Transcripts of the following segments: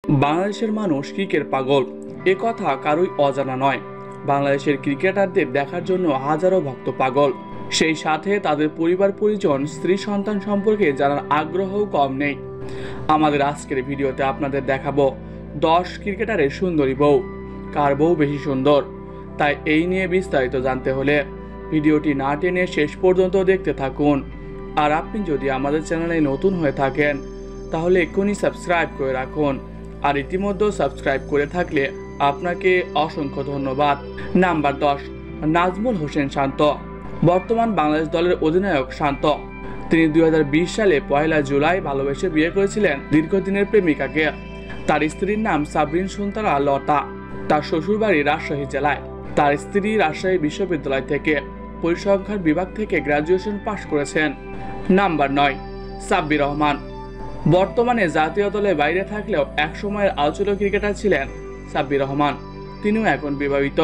বাংলাদেশের মানুষ ক্রিকেট পাগল, এ কথা কারোই অজানা নয়। বাংলাদেশের ক্রিকেটারদের দেখার জন্য হাজারো ভক্ত পাগল, সেই সাথে তাদের পরিবার পরিজন, স্ত্রী সন্তান সম্পর্কে জানার আগ্রহও কম নেই। আমাদের আজকের ভিডিওতে আপনাদের দেখাবো 10 ক্রিকেটারের সুন্দরী বউ, কার বউ বেশি সুন্দর। তাই এই নিয়ে বিস্তারিত জানতে হলে ভিডিওটি না টেনে শেষ পর্যন্ত দেখতে থাকুন। আর আপনি যদি আমাদের চ্যানেলে নতুন হয়ে থাকেন তাহলে এক্ষুনি সাবস্ক্রাইব করে রাখুন। আর ইতিমধ্যে সাবস্ক্রাইব করে থাকলে আপনাকে অসংখ্য ধন্যবাদ। নাম্বার 10, নাজমুল হোসেন শান্ত। বর্তমান বাংলাদেশ দলের অধিনায়ক শান্ত। তিনি 2020 সালে 1 জুলাই ভালোবেসে বিয়ে করেছিলেন দীর্ঘদিনের প্রেমিকাকে। তার স্ত্রীর নাম সাবরিন সুনতারা লতা। তার শ্বশুরবাড়ি রাজশাহী জেলায়। তার স্ত্রী রাজশাহী বিশ্ববিদ্যালয় থেকে পরিসংখ্যান বিভাগ থেকে গ্র্যাজুয়েশন পাশ করেছেন। নাম্বার 9, সাব্বির রহমান। বর্তমানে জাতীয় দলে বাইরে থাকলেও একসময়ের আলোচিত ক্রিকেটার ছিলেন সাব্বির রহমান। তিনিও এখন বিবাহিত।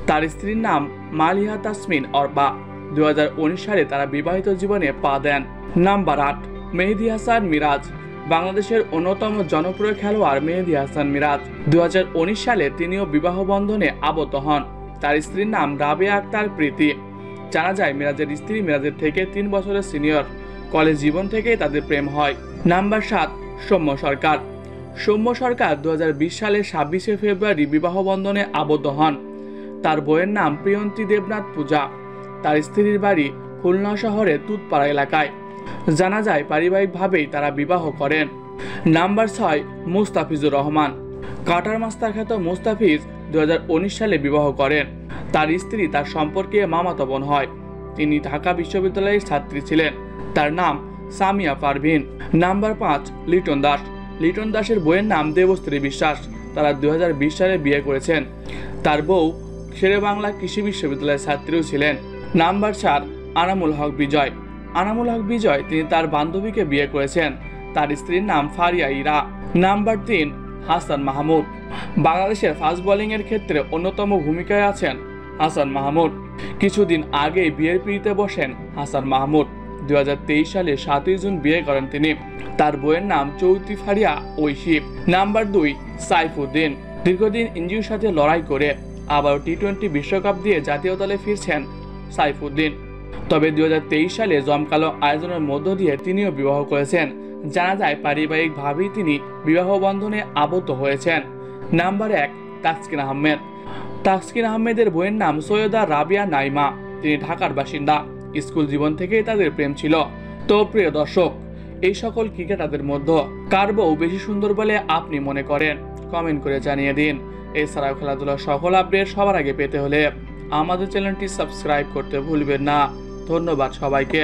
তার স্ত্রীর নাম মালিহা তাসমিন অর্পা। 2019 সালে তারা বিবাহিত জীবনে পা দেন। নাম্বার 8, মেহেদী হাসান মিরাজ। বাংলাদেশের অন্যতম জনপ্রিয় খেলোয়াড় মেহেদী হাসান মিরাজ। 2019 সালে তিনিও বিবাহ বন্ধনে আবদ্ধ হন। তার স্ত্রীর নাম রাবেয়া আক্তার প্রীতি। জানা যায় মিরাজের স্ত্রী মিরাজের থেকে 3 বছরের সিনিয়র। কলেজ জীবন থেকেই তাদের প্রেম হয়। নাম্বার 7, সৌম্য সরকার। সৌম্য সরকার 2020 সালের 26 ফেব্রুয়ারি বিবাহ বন্ধনে আবদ্ধ হন। তার বইয়ের নাম প্রিয়ন্তী দেবনাথ পূজা। তার স্ত্রীর বাড়ি খুলনা শহরের তুতপাড়া এলাকায়। জানা যায় পারিবারিকভাবেই তারা বিবাহ করেন। Number 6, Mustafizur Rahman. Cutter master খ্যাত মুস্তাফিজ 2019 সালে বিবাহ করেন। তার স্ত্রী তার সম্পর্কে মামাতো বোন হয়। তিনি ঢাকা বিশ্ববিদ্যালয়ের ছাত্রী ছিলেন। তার নাম সামিয়া পারভিন। নাম্বার 5, লিটন দাস। লিটন দাসের বইয়ের নাম দেবশ্রী বিশ্বাস। তারা 2020 সালে বিয়ে করেছেন। তার বউ শেরেবাংলা কৃষি বিশ্ববিদ্যালয়ের ছাত্রীও ছিলেন। নাম্বার 4, আনামুল হক বিজয়। আনামুল হক বিজয় তিনি তার বান্ধবীকে বিয়ে করেছেন। তার স্ত্রীর নাম ফারিয়া ইরা। নাম্বার 3, হাসান মাহমুদ। বাংলাদেশের ফাস্ট বোলিংয়ের ক্ষেত্রে অন্যতম ভূমিকায় আছেন হাসান মাহমুদ। কিছুদিন আগেই বিয়ের পিড়িতে বসেন হাসান মাহমুদ। 2023 সালে 7 জুন বিয়ে করেন তিনি। তার বইয়ের নাম চৌধুরী ফারিয়া ঐশী। নাম্বার 2, সাইফুদ্দিন। দীর্ঘদিন ইনজুরির সাথে লড়াই করে আবার টি-20 বিশ্বকাপ দিয়ে জাতীয় দলে ফিরছেন সাইফুদ্দিন। তবে 2023 সালে জমকালো আয়োজনের মধ্য দিয়ে তিনিও বিবাহ করেছেন। জানা যায় পারিবারিকভাবেই তিনি বিবাহ বন্ধনে আবদ্ধ হয়েছেন। নাম্বার 1, তাসকিন আহমেদ। তাসকিন আহমেদের বইয়ের নাম সৈয়দা রাবিয়া নাইমা। তিনি ঢাকার বাসিন্দা। স্কুল জীবন থেকেই তাদের প্রেম ছিল। তো প্রিয় দর্শক, এই সকল ক্রিকেটারদের মধ্যে কার বউ বেশি সুন্দর বলে আপনি মনে করেন কমেন্ট করে জানিয়ে দিন। এছাড়াও খেলাধুলার সকল আপডেট সবার আগে পেতে হলে আমাদের চ্যানেলটি সাবস্ক্রাইব করতে ভুলবেন না। ধন্যবাদ সবাইকে।